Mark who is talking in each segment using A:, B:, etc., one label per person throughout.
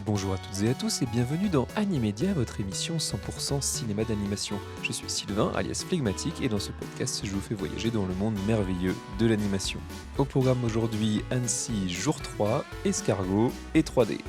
A: Bonjour à toutes et à tous et bienvenue dans Animedia, votre émission 100% cinéma d'animation. Je suis Sylvain, alias Phlegmatique, et dans ce podcast, je vous fais voyager dans le monde merveilleux de l'animation. Au programme aujourd'hui, Annecy jour 3, Escargot et 3D.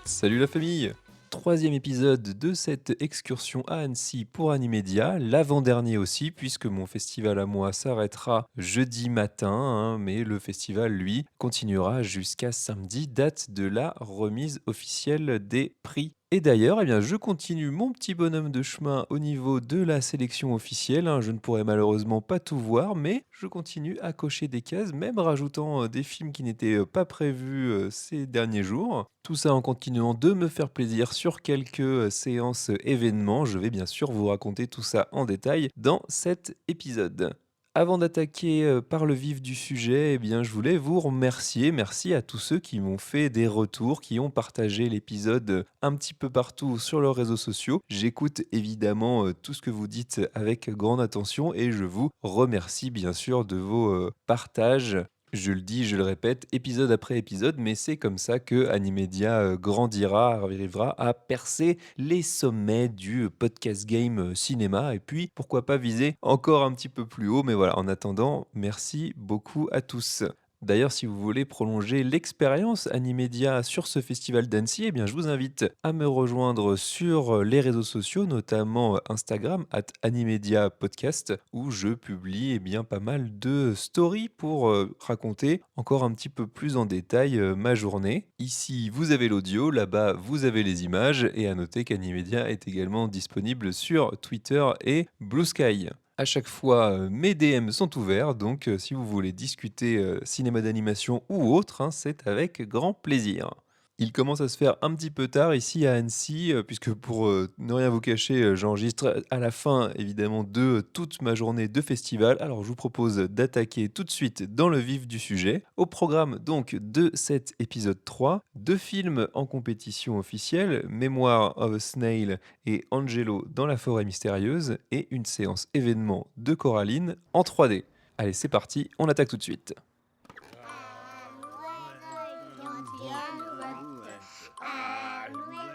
A: Salut la famille! Troisième épisode de cette excursion à Annecy pour Animedia, l'avant-dernier aussi, puisque mon festival à moi s'arrêtera jeudi matin, mais le festival, lui, continuera jusqu'à samedi, date de la remise officielle des prix. Et d'ailleurs, je continue mon petit bonhomme de chemin au niveau de la sélection officielle. Je ne pourrai malheureusement pas tout voir, mais je continue à cocher des cases, même rajoutant des films qui n'étaient pas prévus ces derniers jours. Tout ça en continuant de me faire plaisir sur quelques séances événements. Je vais bien sûr vous raconter tout ça en détail dans cet épisode. Avant d'attaquer par le vif du sujet, je voulais vous remercier. Merci à tous ceux qui m'ont fait des retours, qui ont partagé l'épisode un petit peu partout sur leurs réseaux sociaux. J'écoute évidemment tout ce que vous dites avec grande attention et je vous remercie bien sûr de vos partages. Je le dis, je le répète, épisode après épisode, mais c'est comme ça que Animedia grandira, arrivera à percer les sommets du podcast game cinéma et puis pourquoi pas viser encore un petit peu plus haut. Mais voilà, en attendant, merci beaucoup à tous. D'ailleurs, si vous voulez prolonger l'expérience Animedia sur ce festival d'Annecy, je vous invite à me rejoindre sur les réseaux sociaux, notamment Instagram, @Animedia Podcast, où je publie pas mal de stories pour raconter encore un petit peu plus en détail ma journée. Ici, vous avez l'audio, là-bas, vous avez les images, et à noter qu'Animedia est également disponible sur Twitter et Blue Sky. À chaque fois, mes DM sont ouverts, donc si vous voulez discuter cinéma d'animation ou autre, c'est avec grand plaisir. Il commence à se faire un petit peu tard ici à Annecy, puisque pour ne rien vous cacher, j'enregistre à la fin évidemment de toute ma journée de festival. Alors je vous propose d'attaquer tout de suite dans le vif du sujet. Au programme donc de cet épisode 3, 2 films en compétition officielle, Memoir of a Snail et Angelo dans la forêt mystérieuse, et une séance événement de Coraline en 3D. Allez, c'est parti, on attaque tout de suite.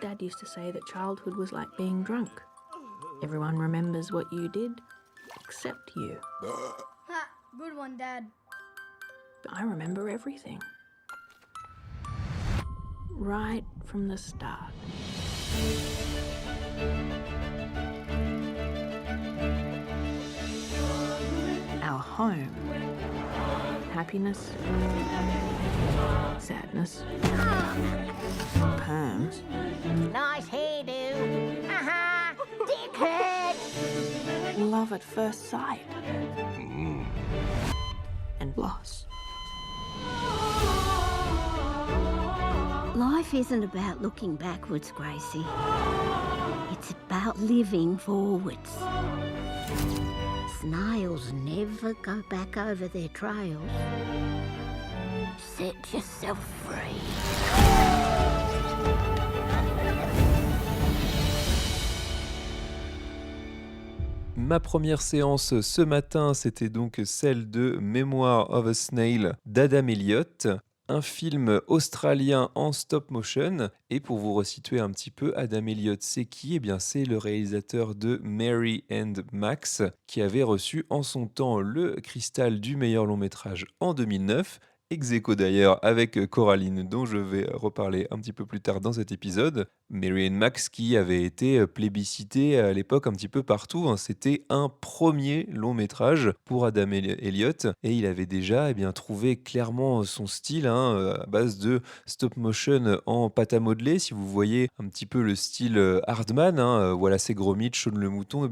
B: Dad used to say that childhood was like being drunk. Everyone remembers what you did, except you.
C: Ha! Good one, Dad.
B: But I remember everything. Right from the start. Our home. Happiness. Sadness. Perms.
D: Nice hairdo. Dickhead.
B: Love at first sight. And loss.
D: Life isn't about looking backwards, Gracie. It's about living forwards. Snails never go back over their trails. Set yourself free.
A: Ma première séance ce matin, c'était donc celle de Memoir of a Snail d'Adam Elliott, un film australien en stop motion. Et pour vous resituer un petit peu, Adam Elliott, c'est qui? C'est le réalisateur de Mary and Max, qui avait reçu en son temps le cristal du meilleur long métrage en 2009. Ex aequo d'ailleurs avec Coraline, dont je vais reparler un petit peu plus tard dans cet épisode. Mary and Max qui avait été plébiscité à l'époque un petit peu partout. C'était un premier long métrage pour Adam Elliott et il avait déjà trouvé clairement son style à base de stop motion en pâte à modeler. Si vous voyez un petit peu le style Hardman, voilà c'est Gromit, Shaun le Mouton,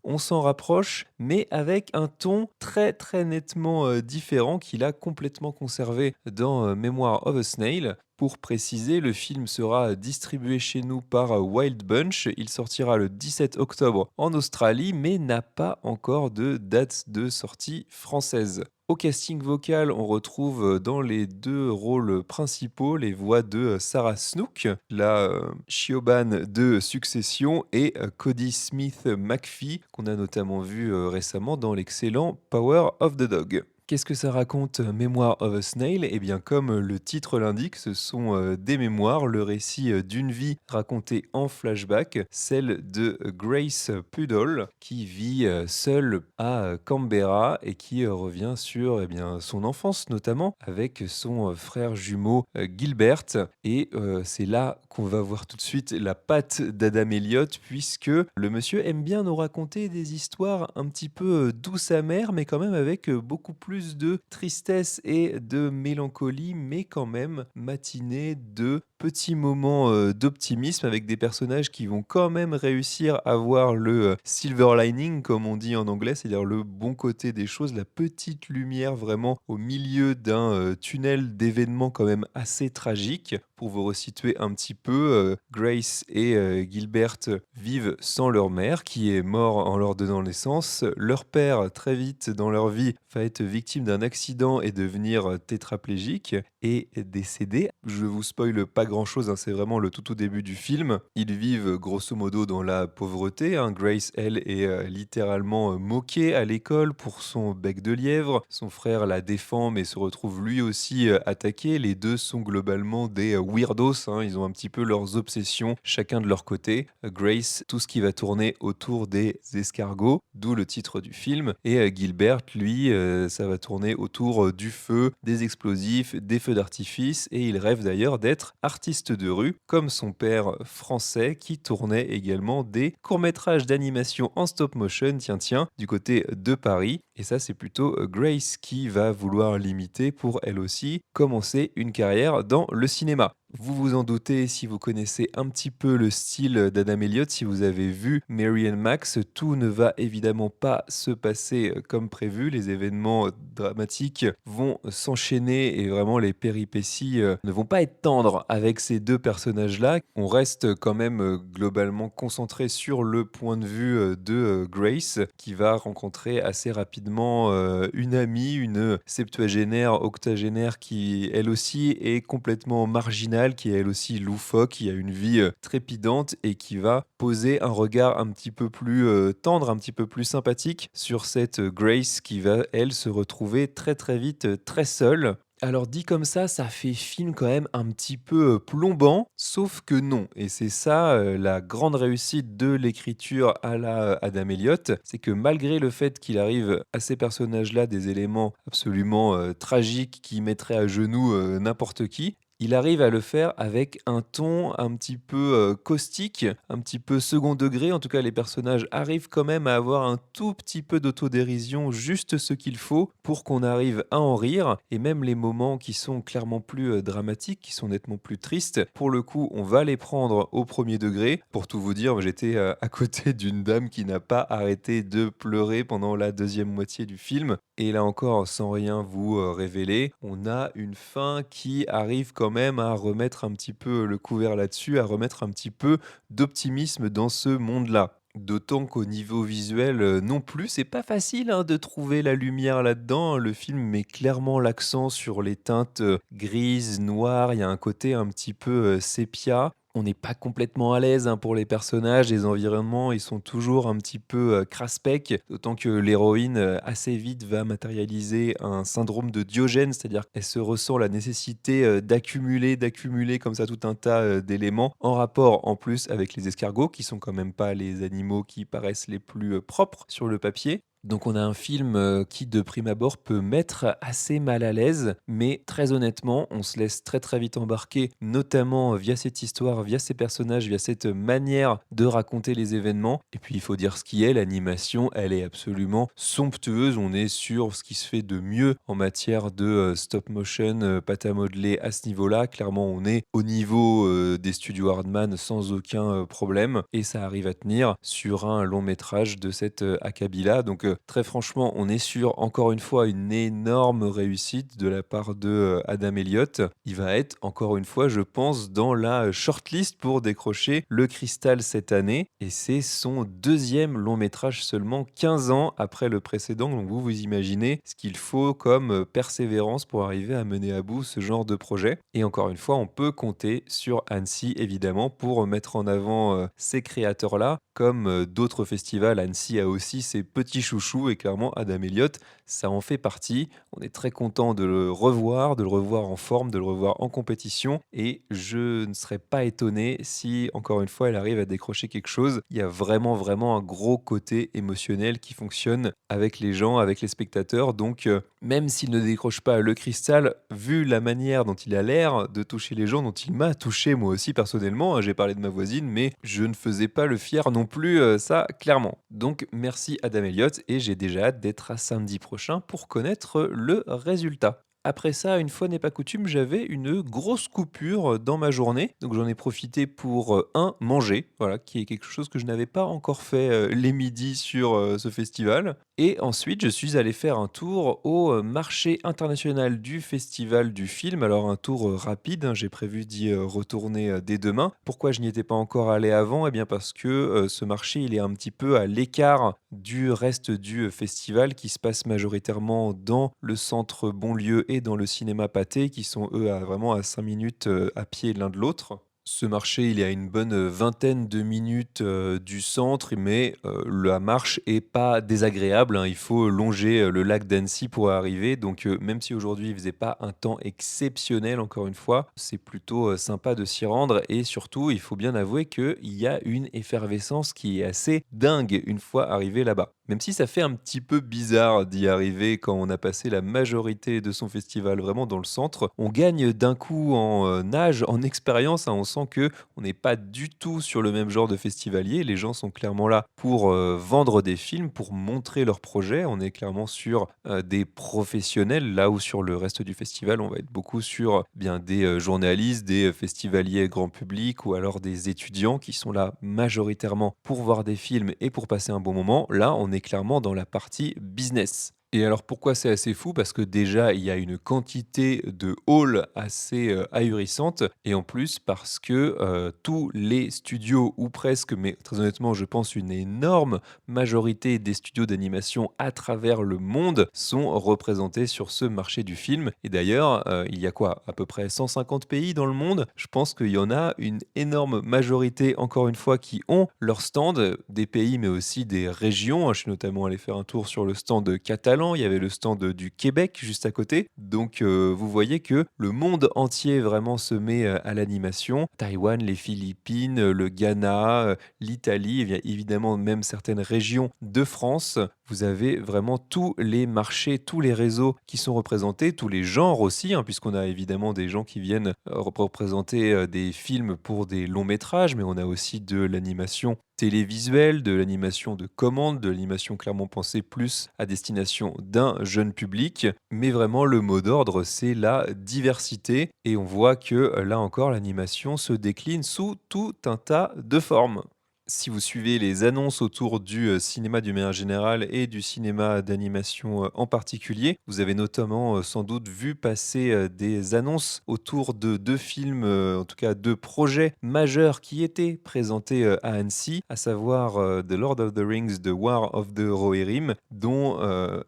A: on s'en rapproche, mais avec un ton très très nettement différent qu'il a complètement conservé conservé dans Memoir of a Snail. Pour préciser, le film sera distribué chez nous par Wild Bunch. Il sortira le 17 octobre en Australie, mais n'a pas encore de date de sortie française. Au casting vocal, on retrouve dans les deux rôles principaux les voix de Sarah Snook, la Siobhan de Succession, et Cody Smith McPhee, qu'on a notamment vu récemment dans l'excellent Power of the Dog. Qu'est-ce que ça raconte, Memoir of a Snail? Eh bien, comme le titre l'indique, ce sont des mémoires, le récit d'une vie racontée en flashback, celle de Grace Puddle, qui vit seule à Canberra et qui revient sur son enfance, notamment avec son frère jumeau Gilbert. Et c'est là qu'on va voir tout de suite la patte d'Adam Elliott, puisque le monsieur aime bien nous raconter des histoires un petit peu douces amères, mais quand même avec beaucoup plus de tristesse et de mélancolie, mais quand même matinées de petits moments d'optimisme avec des personnages qui vont quand même réussir à voir le silver lining, comme on dit en anglais, c'est-à-dire le bon côté des choses, la petite lumière vraiment au milieu d'un tunnel d'événements quand même assez tragiques. Pour vous resituer un petit peu, Grace et Gilbert vivent sans leur mère, qui est mort en leur donnant naissance. Leur père, très vite dans leur vie, va être victime d'un accident et devenir tétraplégique et décédé. Je vous spoile pas grand-chose, hein, c'est vraiment le tout au début du film. Ils vivent grosso modo dans la pauvreté, hein. Grace, elle, est littéralement moquée à l'école pour son bec de lièvre. Son frère la défend mais se retrouve lui aussi attaqué. Les deux sont globalement des weirdos, hein. Ils ont un petit peu leurs obsessions, chacun de leur côté. Grace, tout ce qui va tourner autour des escargots, d'où le titre du film. Et Gilbert, lui, ça va tourner autour du feu, des explosifs, des feux d'artifice. Et il rêve d'ailleurs d'être artiste de rue, comme son père français qui tournait également des courts-métrages d'animation en stop motion, tiens, du côté de Paris. Et ça, c'est plutôt Grace qui va vouloir l'imiter pour elle aussi commencer une carrière dans le cinéma. Vous vous en doutez si vous connaissez un petit peu le style d'Adam Elliott, si vous avez vu Mary and Max, tout ne va évidemment pas se passer comme prévu. Les événements dramatiques vont s'enchaîner et vraiment les péripéties ne vont pas être tendres avec ces deux personnages-là. On reste quand même globalement concentré sur le point de vue de Grace, qui va rencontrer assez rapidement une amie, une septuagénaire, octogénaire qui elle aussi est complètement marginale, qui est elle aussi loufoque, qui a une vie trépidante et qui va poser un regard un petit peu plus tendre, un petit peu plus sympathique sur cette Grace qui va elle se retrouver très très vite très seule. Alors dit comme ça fait film quand même un petit peu plombant, sauf que non. Et c'est ça la grande réussite de l'écriture à la Adam Elliott, c'est que malgré le fait qu'il arrive à ces personnages-là des éléments absolument tragiques qui mettraient à genoux n'importe qui, il arrive à le faire avec un ton un petit peu caustique, un petit peu second degré. En tout cas, les personnages arrivent quand même à avoir un tout petit peu d'autodérision, juste ce qu'il faut pour qu'on arrive à en rire. Et même les moments qui sont clairement plus dramatiques, qui sont nettement plus tristes, pour le coup, on va les prendre au premier degré. Pour tout vous dire, j'étais à côté d'une dame qui n'a pas arrêté de pleurer pendant la deuxième moitié du film. Et là encore, sans rien vous révéler, on a une fin qui arrive quand même à remettre un petit peu le couvert là-dessus, à remettre un petit peu d'optimisme dans ce monde-là. D'autant qu'au niveau visuel, non plus, c'est pas facile, hein, de trouver la lumière là-dedans. Le film met clairement l'accent sur les teintes, grises, noires. Il y a un côté un petit peu, sépia. On n'est pas complètement à l'aise, hein, pour les personnages, les environnements, ils sont toujours un petit peu, craspec. D'autant que l'héroïne, assez vite va matérialiser un syndrome de Diogène, c'est-à-dire qu'elle se ressent la nécessité, d'accumuler comme ça tout un tas, d'éléments en rapport en plus avec les escargots qui sont quand même pas les animaux qui paraissent les plus, propres sur le papier. Donc on a un film qui de prime abord peut mettre assez mal à l'aise, mais très honnêtement, on se laisse très très vite embarquer, notamment via cette histoire, via ces personnages, via cette manière de raconter les événements. Et puis il faut dire ce qui est, l'animation, elle est absolument somptueuse. On est sur ce qui se fait de mieux en matière de stop motion, pâte à modeler à ce niveau-là. Clairement, on est au niveau des studios Hardman sans aucun problème, et ça arrive à tenir sur un long métrage de cette acabit-là. Donc très franchement, on est sur, encore une fois, une énorme réussite de la part de Adam Elliott. Il va être, encore une fois, je pense, dans la shortlist pour décrocher le Cristal cette année. Et c'est son deuxième long métrage seulement 15 ans après le précédent. Donc vous imaginez ce qu'il faut comme persévérance pour arriver à mener à bout ce genre de projet. Et encore une fois, on peut compter sur Annecy, évidemment, pour mettre en avant ces créateurs-là. Comme d'autres festivals, Annecy a aussi ses petits chouchous et clairement Adam Elliott, ça en fait partie. On est très content de le revoir en forme, de le revoir en compétition et je ne serais pas étonné si, encore une fois, elle arrive à décrocher quelque chose. Il y a vraiment, vraiment un gros côté émotionnel qui fonctionne avec les gens, avec les spectateurs. Donc, même s'il ne décroche pas le cristal, vu la manière dont il a l'air de toucher les gens, dont il m'a touché moi aussi personnellement, hein, j'ai parlé de ma voisine, mais je ne faisais pas le fier non plus, ça clairement. Donc merci Adam Elliott et j'ai déjà hâte d'être à samedi prochain pour connaître le résultat. Après ça, une fois n'est pas coutume, j'avais une grosse coupure dans ma journée. Donc j'en ai profité pour, manger, voilà, qui est quelque chose que je n'avais pas encore fait, les midis sur, ce festival. Et ensuite, je suis allé faire un tour au, marché international du festival du film. Alors un tour, rapide, hein, j'ai prévu d'y, retourner, dès demain. Pourquoi je n'y étais pas encore allé avant? Eh bien parce que, ce marché, il est un petit peu à l'écart du reste du, festival qui se passe majoritairement dans le centre Bonlieu et dans le cinéma Pathé qui sont eux à vraiment à 5 minutes, à pied l'un de l'autre. Ce marché, il est à une bonne, vingtaine de minutes, du centre, mais, la marche est pas désagréable, hein. Il faut longer, le lac d'Annecy pour arriver, donc, même si aujourd'hui il faisait pas un temps exceptionnel, encore une fois, c'est plutôt, sympa de s'y rendre et surtout, il faut bien avouer qu'il y a une effervescence qui est assez dingue une fois arrivé là-bas. Même si ça fait un petit peu bizarre d'y arriver quand on a passé la majorité de son festival vraiment dans le centre, on gagne d'un coup en, âge, en expérience, hein. On sent que on n'est pas du tout sur le même genre de festivalier. Les gens sont clairement là pour, vendre des films, pour montrer leurs projets. On est clairement sur, des professionnels, là où sur le reste du festival, on va être beaucoup sur, bien des, journalistes, des, festivaliers grand public ou alors des étudiants qui sont là majoritairement pour voir des films et pour passer un bon moment. Là, on est clairement dans la partie business. Et alors pourquoi c'est assez fou? Parce que déjà, il y a une quantité de halls assez, ahurissante et en plus parce que, tous les studios ou presque, mais très honnêtement, je pense une énorme majorité des studios d'animation à travers le monde sont représentés sur ce marché du film et d'ailleurs, il y a quoi? À peu près 150 pays dans le monde. Je pense qu'il y en a une énorme majorité, encore une fois, qui ont leur stand, des pays mais aussi des régions. Je suis notamment allé faire un tour sur le stand catalan, il y avait le stand du Québec juste à côté. Donc, vous voyez que le monde entier vraiment se met, à l'animation. Taïwan, les Philippines, le Ghana, l'Italie et bien évidemment même certaines régions de France. Vous avez vraiment tous les marchés, tous les réseaux qui sont représentés, tous les genres aussi, hein, puisqu'on a évidemment des gens qui viennent, représenter, des films pour des longs métrages, mais on a aussi de l'animation télévisuelle, de l'animation de commande, de l'animation clairement pensée plus à destination d'un jeune public. Mais vraiment, le mot d'ordre, c'est la diversité. Et on voit que là encore, l'animation se décline sous tout un tas de formes. Si vous suivez les annonces autour du cinéma d'une manière générale et du cinéma d'animation en particulier, vous avez notamment sans doute vu passer des annonces autour de deux films, en tout cas deux projets majeurs qui étaient présentés à Annecy, à savoir The Lord of the Rings, The War of the Rohirrim, dont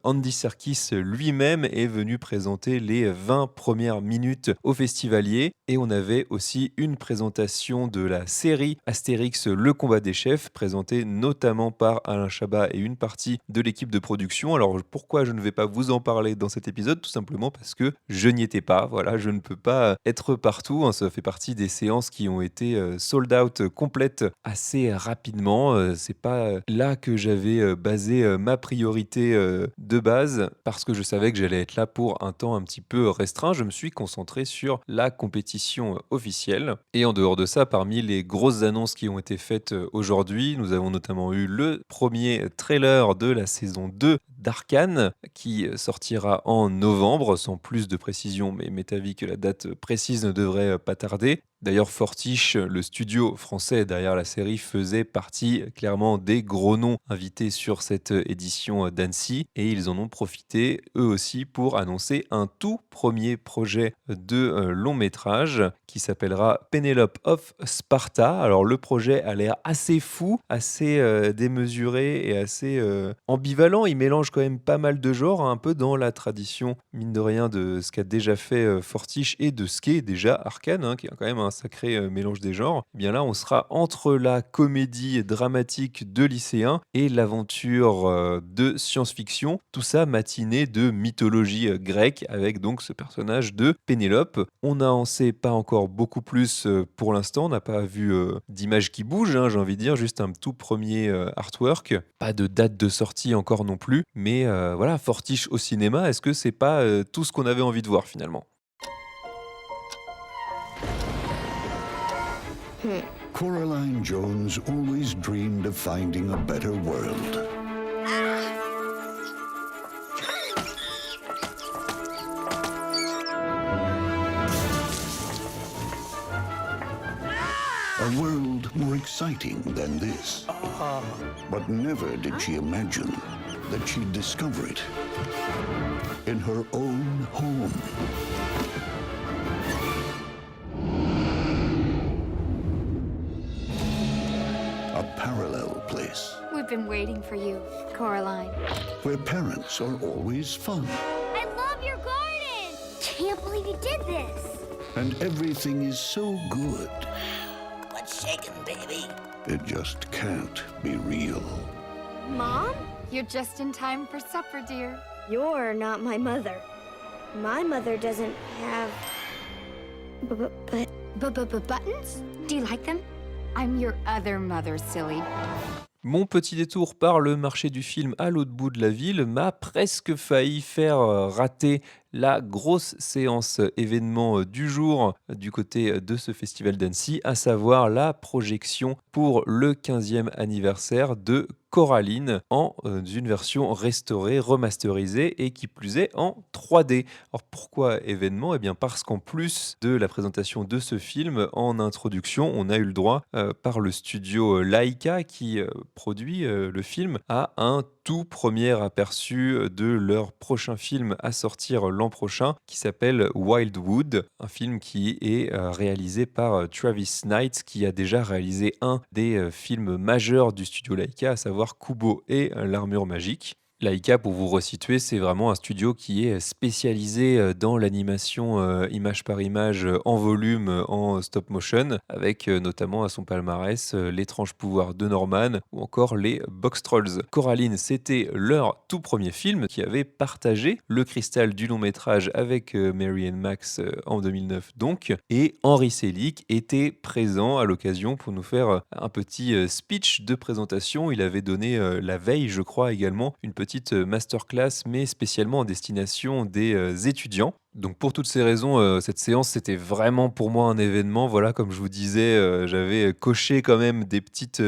A: Andy Serkis lui-même est venu présenter les 20 premières minutes au festivalier. Et on avait aussi une présentation de la série Astérix, le combat des chefs, présentée notamment par Alain Chabat et une partie de l'équipe de production. Alors pourquoi je ne vais pas vous en parler dans cet épisode? Tout simplement parce que je n'y étais pas. Voilà, je ne peux pas être partout, hein. Ça fait partie des séances qui ont été sold out complètes assez rapidement. C'est pas là que j'avais basé ma priorité de base parce que je savais que j'allais être là pour un temps un petit peu restreint. Je me suis concentré sur la compétition officielle. Et en dehors de ça, parmi les grosses annonces qui ont été faites aujourd'hui, nous avons notamment eu le premier trailer de la saison 2 d'Arcane, qui sortira en novembre, sans plus de précision, mais m'est avis que la date précise ne devrait pas tarder. D'ailleurs, Fortiche, le studio français derrière la série, faisait partie clairement des gros noms invités sur cette édition d'Annecy et ils en ont profité eux aussi pour annoncer un tout premier projet de long métrage qui s'appellera Penelope of Sparta. Alors le projet a l'air assez fou, assez démesuré et assez ambivalent. Il mélange quand même pas mal de genres, hein, un peu dans la tradition, mine de rien, de ce qu'a déjà fait Fortiche et de ce qu'est déjà Arcane, hein, qui est quand même un sacré mélange des genres. Et bien là, on sera entre la comédie dramatique de lycéens et l'aventure de science-fiction. Tout ça matiné de mythologie grecque avec donc ce personnage de Pénélope. On n'en sait pas encore beaucoup plus pour l'instant. On n'a pas vu d'images qui bougent, hein, j'ai envie de dire, juste un tout premier artwork. Pas de date de sortie encore non plus. Mais voilà, Fortiche au cinéma, est-ce que c'est pas tout ce qu'on avait envie de voir finalement?
E: Coraline Jones always dreamed of finding a better world. A world more exciting than this. But never did she imagine that she'd discover it in her own home. A parallel place
F: We've been waiting for you, Coraline.
E: where parents are always fun
C: I love your garden! Can't believe you did this!
E: and everything is so good
G: What's shaking, baby?
E: it just can't be real.
C: Mom?
F: You're just in time for supper, dear.
H: You're not my mother. My mother doesn't have. But
F: Buttons? Do you like them? I'm your other mother, silly.
A: Mon petit détour par le marché du film à l'autre bout de la ville m'a presque failli faire rater la grosse séance événement du jour du côté de ce festival d'Annecy, à savoir la projection pour le 15e anniversaire de Coraline en une version restaurée, remasterisée et qui plus est en 3D. Alors pourquoi événement? Eh bien parce qu'en plus de la présentation de ce film, en introduction, on a eu le droit par le studio Laika qui produit le film à un tout premier aperçu de leur prochain film à sortir l'an prochain qui s'appelle Wildwood, un film qui est réalisé par Travis Knight qui a déjà réalisé un des films majeurs du studio Laika, à savoir Kubo et l'armure magique. Laika, pour vous resituer, c'est vraiment un studio qui est spécialisé dans l'animation image par image en volume, en stop motion, avec notamment à son palmarès L'étrange pouvoir de Norman ou encore les Box Trolls. Coraline, c'était leur tout premier film qui avait partagé le cristal du long métrage avec Mary Max en 2009 donc, et Henry Selick était présent à l'occasion pour nous faire un petit speech de présentation. Il avait donné la veille, je crois également, une petite masterclass, mais spécialement en destination des étudiants. Donc pour toutes ces raisons, cette séance, c'était vraiment pour moi un événement. Voilà, comme je vous disais, j'avais coché quand même des petites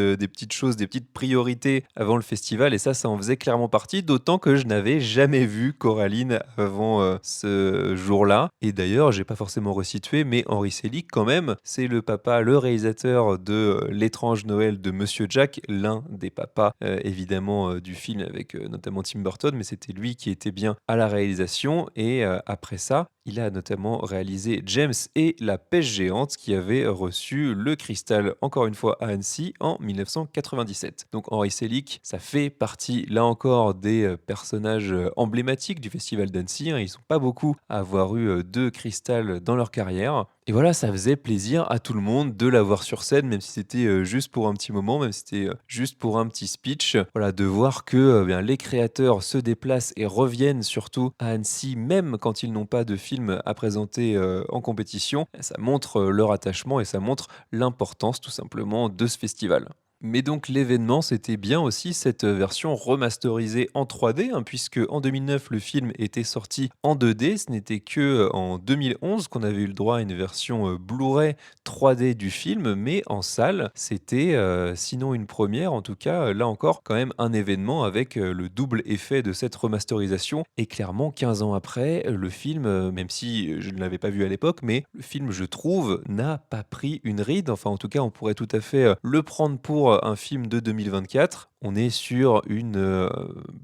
A: choses, des petites priorités avant le festival et ça en faisait clairement partie, d'autant que je n'avais jamais vu Coraline avant ce jour-là. Et d'ailleurs, j'ai pas forcément resitué, mais Henry Selick quand même, c'est le papa, le réalisateur de L'étrange Noël de Monsieur Jack, l'un des papas évidemment du film avec notamment Tim Burton, mais c'était lui qui était bien à la réalisation et après ça, il a notamment réalisé James et la pêche géante qui avait reçu le cristal encore une fois à Annecy en 1997. Donc Henry Selick, ça fait partie là encore des personnages emblématiques du festival d'Annecy, hein. Ils sont pas beaucoup à avoir eu de cristal dans leur carrière. Et voilà, ça faisait plaisir à tout le monde de l'avoir sur scène, même si c'était juste pour un petit moment, même si c'était juste pour un petit speech. Voilà, de voir que bien, les créateurs se déplacent et reviennent surtout à Annecy, même quand ils n'ont pas de film à présenter en compétition, ça montre leur attachement et ça montre l'importance tout simplement de ce festival. Mais donc l'événement, c'était bien aussi cette version remasterisée en 3D, hein, puisque en 2009, le film était sorti en 2D. Ce n'était que en 2011 qu'on avait eu le droit à une version Blu-ray 3D du film, mais en salle. C'était, sinon une première, en tout cas, là encore, quand même un événement avec le double effet de cette remasterisation. Et clairement, 15 ans après, le film, même si je ne l'avais pas vu à l'époque, mais le film, je trouve, n'a pas pris une ride. Enfin, en tout cas, on pourrait tout à fait le prendre pour un film de 2024. On est sur une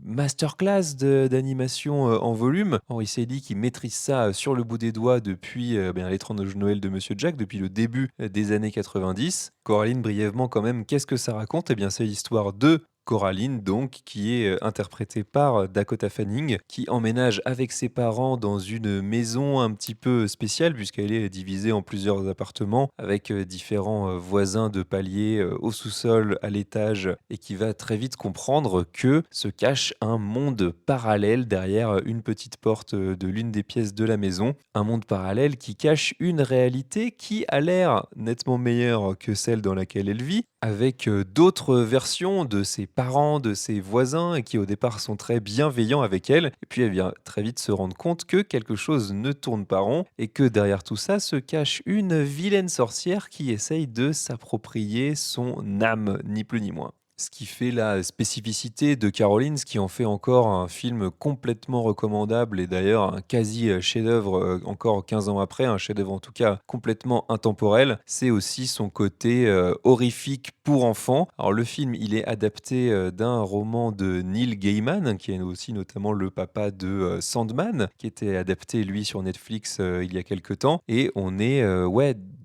A: masterclass d'animation en volume. Henry Selick qui maîtrise ça sur le bout des doigts depuis l'étrange Noël de Monsieur Jack, depuis le début des années 90. Coraline, brièvement quand même, qu'est-ce que ça raconte? Eh bien, c'est l'histoire de Coraline, donc, qui est interprétée par Dakota Fanning, qui emménage avec ses parents dans une maison un petit peu spéciale, puisqu'elle est divisée en plusieurs appartements, avec différents voisins de paliers au sous-sol, à l'étage, et qui va très vite comprendre que se cache un monde parallèle derrière une petite porte de l'une des pièces de la maison. Un monde parallèle qui cache une réalité qui a l'air nettement meilleure que celle dans laquelle elle vit, avec d'autres versions de ses parents, de ses voisins, et qui au départ sont très bienveillants avec elle. Et puis elle vient très vite se rendre compte que quelque chose ne tourne pas rond, et que derrière tout ça se cache une vilaine sorcière qui essaye de s'approprier son âme, ni plus ni moins. Ce qui fait la spécificité de Caroline, ce qui en fait encore un film complètement recommandable et d'ailleurs un quasi chef-d'œuvre encore 15 ans après, un chef-d'œuvre en tout cas complètement intemporel, c'est aussi son côté horrifique pour enfants. Alors le film, il est adapté d'un roman de Neil Gaiman, qui est aussi notamment le papa de Sandman, qui était adapté lui sur Netflix il y a quelques temps. Et on est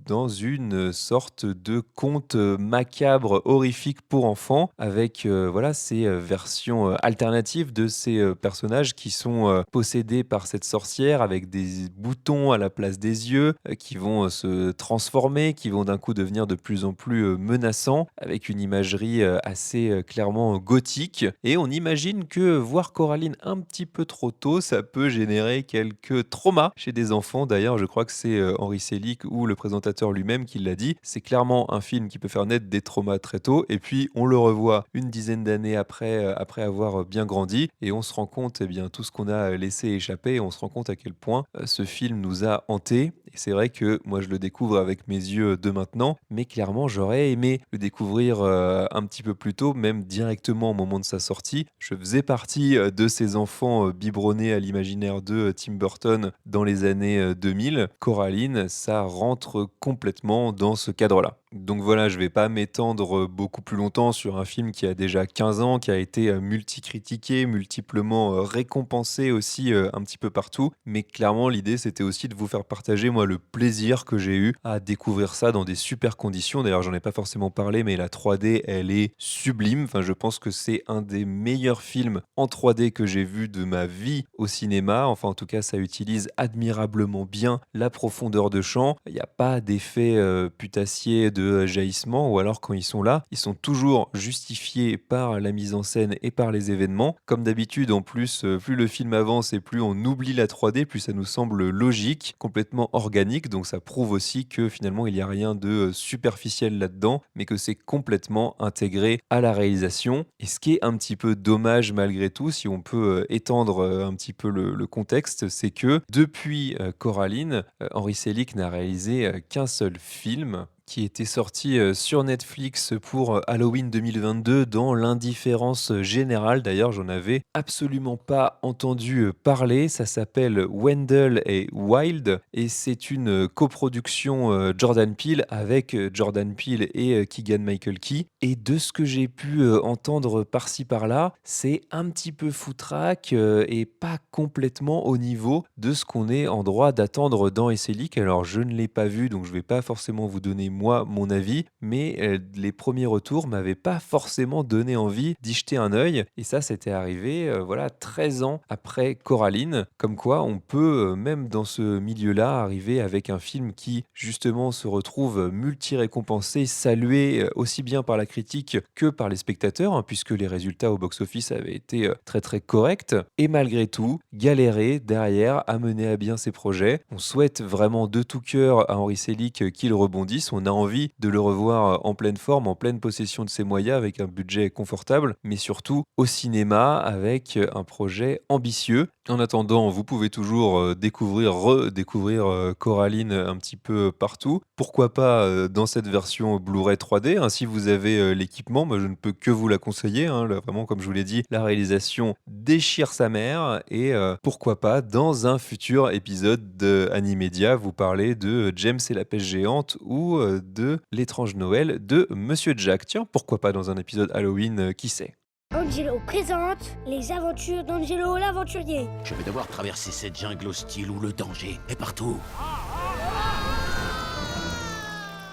A: dans une sorte de conte macabre, horrifique pour enfants, avec ces versions alternatives de ces personnages qui sont possédés par cette sorcière, avec des boutons à la place des yeux, qui vont se transformer, qui vont d'un coup devenir de plus en plus menaçants, avec une imagerie assez clairement gothique. Et on imagine que voir Coraline un petit peu trop tôt, ça peut générer quelques traumas chez des enfants. D'ailleurs, je crois que c'est Henry Selick ou le présentateur lui-même qui l'a dit. C'est clairement un film qui peut faire naître des traumas très tôt, et puis on le revoit une dizaine d'années après avoir bien grandi, et on se rend compte tout ce qu'on a laissé échapper, et on se rend compte à quel point ce film nous a hantés. Et c'est vrai que moi je le découvre avec mes yeux de maintenant, mais clairement j'aurais aimé le découvrir un petit peu plus tôt, même directement au moment de sa sortie. Je faisais partie de ces enfants biberonnés à l'imaginaire de Tim Burton dans les années 2000. Coraline, ça rentre complètement dans ce cadre-là. Donc voilà, je vais pas m'étendre beaucoup plus longtemps sur un film qui a déjà 15 ans, qui a été multicritiqué, multiplement récompensé aussi un petit peu partout. Mais clairement, l'idée, c'était aussi de vous faire partager, moi, le plaisir que j'ai eu à découvrir ça dans des super conditions. D'ailleurs, j'en ai pas forcément parlé, mais la 3D, elle est sublime. Enfin, je pense que c'est un des meilleurs films en 3D que j'ai vu de ma vie au cinéma. Enfin, en tout cas, ça utilise admirablement bien la profondeur de champ. Il n'y a pas d'effet putassier de jaillissement, ou alors quand ils sont là, ils sont toujours justifiés par la mise en scène et par les événements. Comme d'habitude, en plus, plus le film avance et plus on oublie la 3D, plus ça nous semble logique, complètement organique. Donc ça prouve aussi que finalement il n'y a rien de superficiel là-dedans, mais que c'est complètement intégré à la réalisation. Et ce qui est un petit peu dommage malgré tout, si on peut étendre un petit peu le contexte, c'est que depuis Coraline, Henry Selick n'a réalisé qu'un seul film, qui était sorti sur Netflix pour Halloween 2022 dans l'indifférence générale. D'ailleurs, j'en avais absolument pas entendu parler. Ça s'appelle Wendell et Wild, et c'est une coproduction Jordan Peele avec Jordan Peele et Keegan-Michael Key. Et de ce que j'ai pu entendre par-ci par-là, c'est un petit peu foutraque et pas complètement au niveau de ce qu'on est en droit d'attendre dans Selick. Alors, je ne l'ai pas vu, donc je vais pas forcément vous donner moi mon avis, mais les premiers retours m'avaient pas forcément donné envie d'y jeter un œil, et ça c'était arrivé 13 ans après Coraline, comme quoi on peut même dans ce milieu-là arriver avec un film qui justement se retrouve multi-récompensé, salué aussi bien par la critique que par les spectateurs, hein, puisque les résultats au box-office avaient été très très corrects, et malgré tout galérer derrière à mener à bien ses projets. On souhaite vraiment de tout cœur à Henry Selick qu'il rebondisse. On a envie de le revoir en pleine forme, en pleine possession de ses moyens, avec un budget confortable, mais surtout au cinéma avec un projet ambitieux. En attendant, vous pouvez toujours redécouvrir Coraline un petit peu partout. Pourquoi pas dans cette version Blu-ray 3D, hein, si vous avez l'équipement, moi je ne peux que vous la conseiller, hein, là, vraiment comme je vous l'ai dit, la réalisation déchire sa mère et pourquoi pas dans un futur épisode de Animédia vous parler de James et la pêche géante ou de l'étrange Noël de Monsieur Jack. Tiens, pourquoi pas dans un épisode Halloween, qui sait?
H: Angelo présente les aventures d'Angelo l'aventurier.
G: Je vais devoir traverser cette jungle hostile où le danger est partout.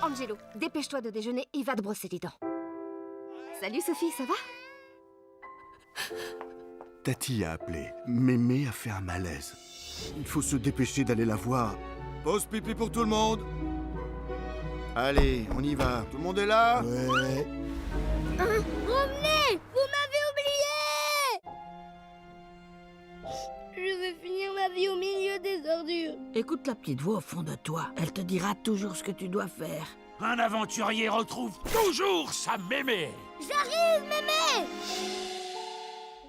F: Angelo, dépêche-toi de déjeuner, il va te brosser les dents. Salut Sophie, ça va?
I: Tati a appelé. Mémé a fait un malaise. Il faut se dépêcher d'aller la voir. Pause pipi pour tout le monde. Allez, on y va. Tout le monde est là? Ouais.
H: Revenez! Vous m'avez oublié! Je vais finir ma vie au milieu des ordures.
J: Écoute la petite voix au fond de toi. Elle te dira toujours ce que tu dois faire.
G: Un aventurier retrouve toujours sa mémé.
H: J'arrive, mémé!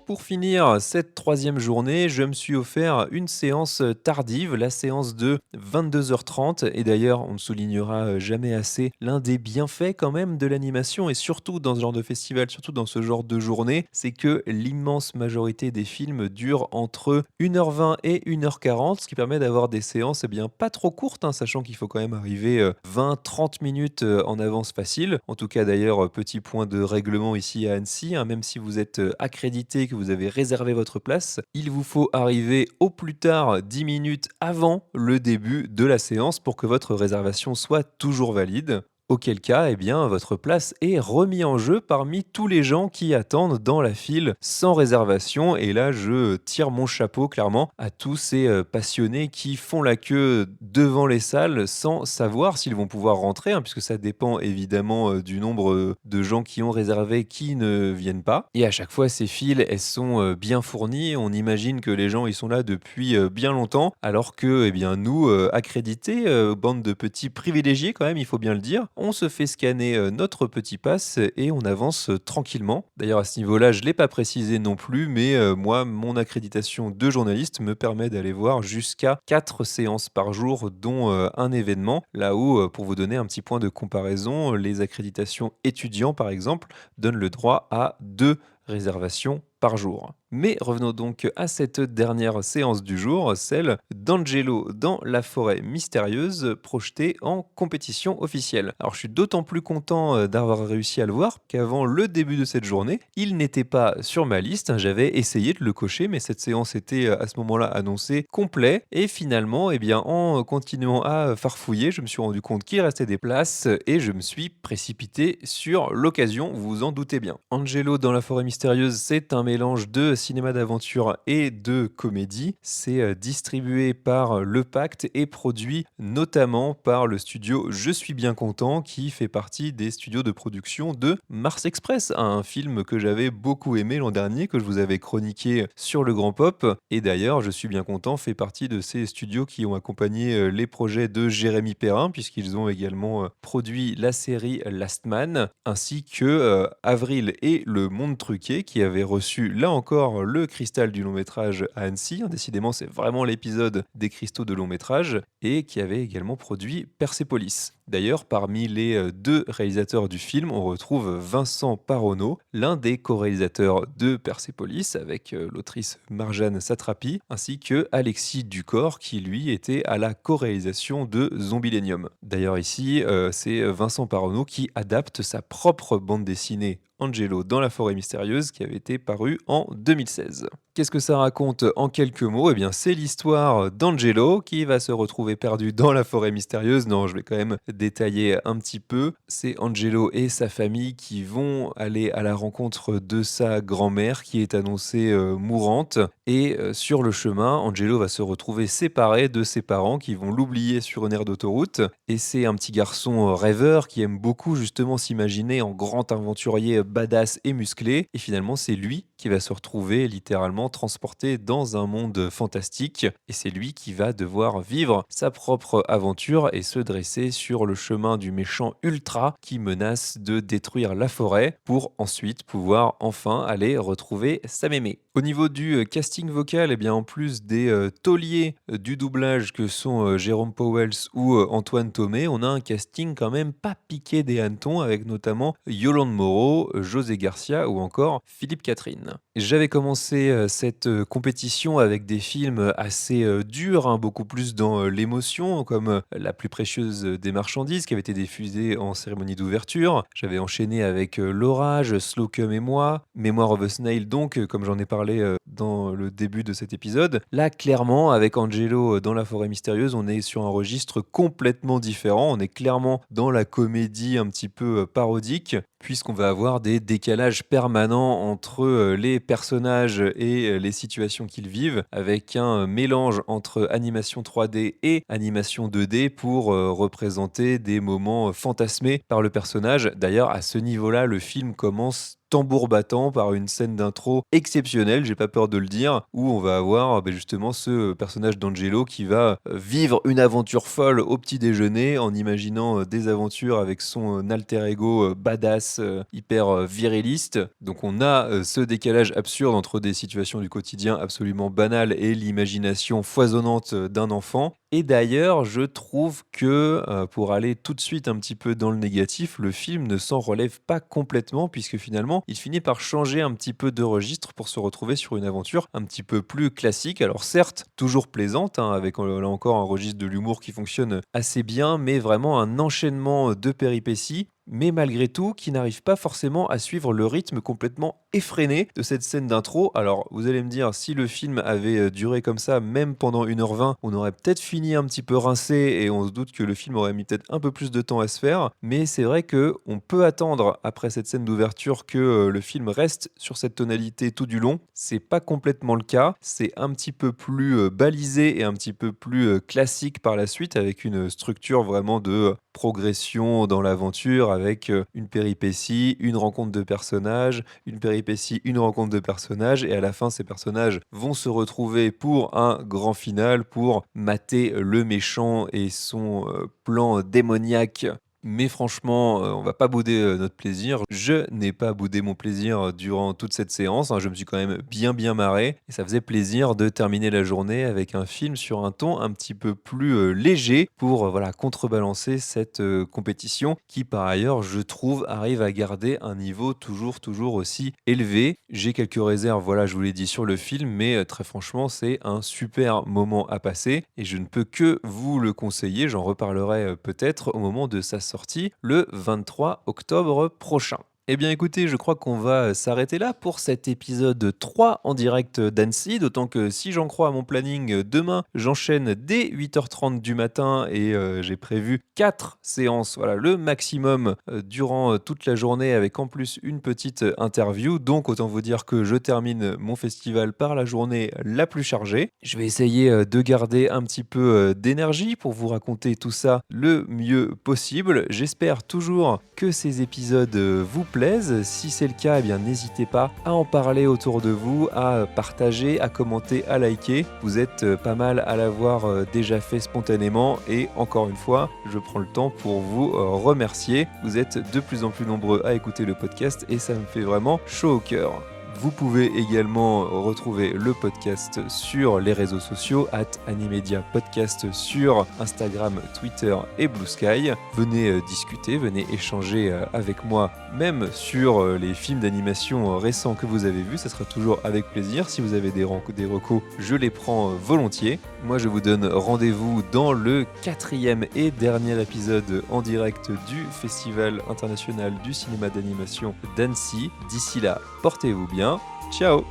A: Pour finir cette troisième journée, je me suis offert une séance tardive, la séance de 22h30. Et d'ailleurs, on ne soulignera jamais assez l'un des bienfaits quand même de l'animation et surtout dans ce genre de festival, surtout dans ce genre de journée, c'est que l'immense majorité des films durent entre 1h20 et 1h40, ce qui permet d'avoir des séances pas trop courtes, hein, sachant qu'il faut quand même arriver 20-30 minutes en avance facile. En tout cas d'ailleurs, petit point de règlement ici à Annecy, hein, même si vous êtes accrédité, que vous avez réservé votre place, il vous faut arriver au plus tard 10 minutes avant le début de la séance pour que votre réservation soit toujours valide. Auquel cas, votre place est remise en jeu parmi tous les gens qui attendent dans la file sans réservation. Et là, je tire mon chapeau clairement à tous ces passionnés qui font la queue devant les salles sans savoir s'ils vont pouvoir rentrer, hein, puisque ça dépend évidemment du nombre de gens qui ont réservé qui ne viennent pas. Et à chaque fois, ces files, elles sont bien fournies. On imagine que les gens, ils sont là depuis bien longtemps, alors que nous, accrédités, bande de petits privilégiés quand même, il faut bien le dire, on se fait scanner notre petit pass et on avance tranquillement. D'ailleurs, à ce niveau-là, je ne l'ai pas précisé non plus, mais moi, mon accréditation de journaliste me permet d'aller voir jusqu'à 4 séances par jour, dont un événement. Là où, pour vous donner un petit point de comparaison, les accréditations étudiants, par exemple, donnent le droit à 2 réservations par jour. Mais revenons donc à cette dernière séance du jour, celle d'Angelo dans la forêt mystérieuse, projetée en compétition officielle. Alors je suis d'autant plus content d'avoir réussi à le voir qu'avant le début de cette journée, il n'était pas sur ma liste. J'avais essayé de le cocher, mais cette séance était à ce moment-là annoncée complet. Et finalement, en continuant à farfouiller, je me suis rendu compte qu'il restait des places et je me suis précipité sur l'occasion, vous vous en doutez bien. Angelo dans la forêt mystérieuse, c'est un mélange de cinéma d'aventure et de comédie. C'est distribué par Le Pacte et produit notamment par le studio Je suis bien content, qui fait partie des studios de production de Mars Express, un film que j'avais beaucoup aimé l'an dernier, que je vous avais chroniqué sur le Grand Pop. Et d'ailleurs, Je suis bien content fait partie de ces studios qui ont accompagné les projets de Jérémy Perrin, puisqu'ils ont également produit la série Last Man, ainsi que Avril et Le Monde Truqué, qui avait reçu là encore le cristal du long métrage à Annecy. Décidément, c'est vraiment l'épisode des cristaux de long métrage, et qui avait également produit Persepolis. D'ailleurs, parmi les 2 réalisateurs du film, on retrouve Vincent Paronneau, l'un des co-réalisateurs de Persepolis avec l'autrice Marjane Satrapi, ainsi que Alexis Ducor, qui lui était à la co-réalisation de Zombielenium. D'ailleurs ici, c'est Vincent Paronneau qui adapte sa propre bande dessinée Angelo dans la forêt mystérieuse, qui avait été paru en 2016. Qu'est-ce que ça raconte en quelques mots? C'est l'histoire d'Angelo qui va se retrouver perdu dans la forêt mystérieuse. Non, je vais quand même détailler un petit peu. C'est Angelo et sa famille qui vont aller à la rencontre de sa grand-mère qui est annoncée mourante. Et sur le chemin, Angelo va se retrouver séparé de ses parents qui vont l'oublier sur une aire d'autoroute. Et c'est un petit garçon rêveur qui aime beaucoup justement s'imaginer en grand aventurier badass et musclé. Et finalement, c'est lui qui va se retrouver littéralement complètement transporté dans un monde fantastique et c'est lui qui va devoir vivre sa propre aventure et se dresser sur le chemin du méchant Ultra qui menace de détruire la forêt pour ensuite pouvoir enfin aller retrouver sa mémé. Au niveau du casting vocal, eh bien, en plus des tauliers du doublage que sont Jérôme Powell ou Antoine Thomé, on a un casting quand même pas piqué des hannetons avec notamment Yolande Moreau, José Garcia ou encore Philippe Catherine. J'avais commencé cette compétition avec des films assez durs, hein, beaucoup plus dans l'émotion, comme La plus précieuse des marchandises qui avait été diffusée en cérémonie d'ouverture. J'avais enchaîné avec L'orage, Slocum et moi, Memoir of a Snail donc, comme j'en ai parlé dans le début de cet épisode. Là, clairement, avec Angelo dans La forêt mystérieuse, on est sur un registre complètement différent. On est clairement dans la comédie un petit peu parodique, puisqu'on va avoir des décalages permanents entre les personnages et les situations qu'ils vivent, avec un mélange entre animation 3D et animation 2D pour représenter des moments fantasmés par le personnage. D'ailleurs, à ce niveau-là, le film commence tambour battant par une scène d'intro exceptionnelle, j'ai pas peur de le dire, où on va avoir justement ce personnage d'Angelo qui va vivre une aventure folle au petit déjeuner en imaginant des aventures avec son alter ego badass, hyper viriliste. Donc on a ce décalage absurde entre des situations du quotidien absolument banales et l'imagination foisonnante d'un enfant. Et d'ailleurs, je trouve que, pour aller tout de suite un petit peu dans le négatif, le film ne s'en relève pas complètement puisque finalement, il finit par changer un petit peu de registre pour se retrouver sur une aventure un petit peu plus classique. Alors certes, toujours plaisante, hein, avec là encore un registre de l'humour qui fonctionne assez bien, mais vraiment un enchaînement de péripéties, mais malgré tout, qui n'arrive pas forcément à suivre le rythme complètement effréné de cette scène d'intro. Alors, vous allez me dire, si le film avait duré comme ça, même pendant 1h20, on aurait peut-être fini un petit peu rincé et on se doute que le film aurait mis peut-être un peu plus de temps à se faire. Mais c'est vrai qu'on peut attendre, après cette scène d'ouverture, que le film reste sur cette tonalité tout du long. C'est pas complètement le cas. C'est un petit peu plus balisé et un petit peu plus classique par la suite, avec une structure vraiment de progression dans l'aventure, avec une péripétie, une rencontre de personnages, une péripétie, une rencontre de personnages, et à la fin, ces personnages vont se retrouver pour un grand final, pour mater le méchant et son plan démoniaque. Mais franchement, on va pas bouder notre plaisir. Je n'ai pas boudé mon plaisir durant toute cette séance, hein. Je me suis quand même bien marré et ça faisait plaisir de terminer la journée avec un film sur un ton un petit peu plus léger pour voilà, contrebalancer cette compétition qui par ailleurs, je trouve, arrive à garder un niveau toujours aussi élevé. J'ai quelques réserves, voilà, je vous l'ai dit sur le film, mais très franchement, c'est un super moment à passer et je ne peux que vous le conseiller. J'en reparlerai peut-être au moment de sa sortie le 23 octobre prochain. Eh bien écoutez, je crois qu'on va s'arrêter là pour cet épisode 3 en direct d'Annecy, d'autant que si j'en crois à mon planning, demain j'enchaîne dès 8h30 du matin et j'ai prévu 4 séances, voilà, le maximum durant toute la journée avec en plus une petite interview, donc autant vous dire que je termine mon festival par la journée la plus chargée. Je vais essayer de garder un petit peu d'énergie pour vous raconter tout ça le mieux possible. J'espère toujours que ces épisodes vous plaisent. Si c'est le cas, eh bien n'hésitez pas à en parler autour de vous, à partager, à commenter, à liker. Vous êtes pas mal à l'avoir déjà fait spontanément et encore une fois, je prends le temps pour vous remercier. Vous êtes de plus en plus nombreux à écouter le podcast et ça me fait vraiment chaud au cœur. Vous pouvez également retrouver le podcast sur les réseaux sociaux @Animedia Podcast sur Instagram, Twitter et Blue Sky. Venez discuter, venez échanger avec moi, même sur les films d'animation récents que vous avez vus. Ça sera toujours avec plaisir. Si vous avez des recos, je les prends volontiers. Moi, je vous donne rendez-vous dans le 4e et dernier épisode en direct du Festival international du cinéma d'animation d'Annecy. D'ici là, portez-vous bien. Ciao!